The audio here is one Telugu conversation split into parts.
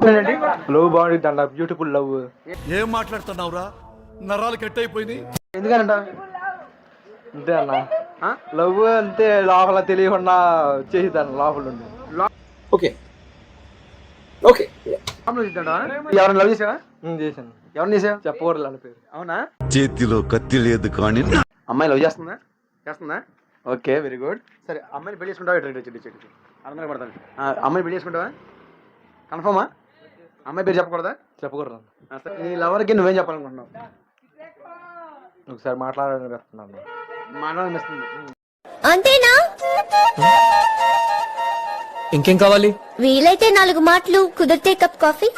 చెప్పండి. లవ్ బాగుంటుంది అన్న, బ్యూటిఫుల్ లవ్. ఏం మాట్లాడుతున్నావురా, నరాలు కట్ అయిపోయింది. ఎందుకనంట? అంతే అన్న, లవ్ అంతే లోపల తెలియకుండా చేసేదాన్ని లోపల ఉండి. ఓకే ఓకే, ఎవరైనా లవ్ చేసావా? చేశాను. ఎవరిని చేసావు? చెప్పకూడదు అన్న పేరు. అవునా? చేతిలో కత్తి లేదు కానీ అమ్మాయి లవ్ చేస్తుందా? చేస్తుందా? Okay, very good. సరే, అమ్మాయిని పెళ్లి చేసుకుంటావా? ఇటు అందరూ పడతాను. అమ్మాయిని పెళ్లి చేసుకుంటావా? కన్ఫర్మా? అమ్మాయి పేరు చెప్పకూడదా? చెప్పకూడదు అన్న. సరే, నీ లవర్కి నువ్వేం చెప్పాలనుకుంటున్నావు? ఒకసారి మాట్లాడాలనిపిస్తున్నాను. మాట్లాడనిపిస్తుంది. అంతేనా? ఇంకేం కావాలి? వీలైతే 4 మాటలు, కుదిరితే కప్ కాఫీ.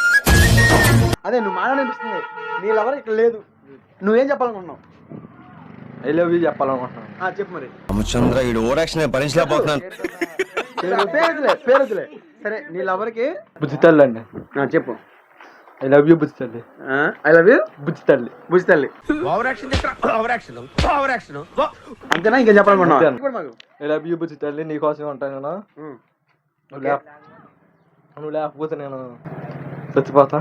అదే, నువ్వు మాట్లాడనిపిస్తుంది. నీ లవర్ ఇక్కడ లేదు, నువ్వేం చెప్పాలనుకుంటున్నావు? ఐ లవ్ యూ చెప్పాలనుకుంటున్నాను. చెప్పు మరి. రామచంద్ర ఈ ఓవరాక్షన్ భరించలేకపోతున్నాను. పేరులే. సరే, నీ లవర్కి బుజ్జి తల్లి అండి. చెప్పు. ఐ లవ్ యూ బుజ్జి తల్లి. ఐ లవ్ యూ బుజ్జి తల్లి. బుజ్జి తల్లి. అంతేనా? ఇంకేం చెప్పాలనుకుంటున్నావు? ఐ లవ్ యూ బుజ్జి తల్లి, నీ కోసమే ఉంటాను నేను. నువ్వు లేకపోతే నేను చచ్చిపోతా.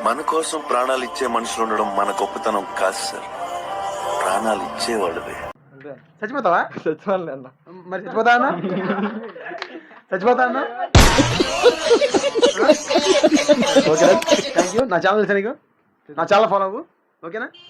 మన కోసం ప్రాణాలు ఇచ్చే మనుషులు ఉండడం మన గొప్పతనం కాదు సార్, ప్రాణాలు ఇచ్చేవాళ్ళవే. చచ్చిపోతావా? చచ్చిపోలే అన్న. మరి చచ్చిపోతా అన్నా? చచ్చిపోతా అన్నా? ఓకేనా? Thank you. నా ఛానల్ తెలుసా నీకు? నా ఛానల్ ఫాలో అవ్వు, ఓకేనా?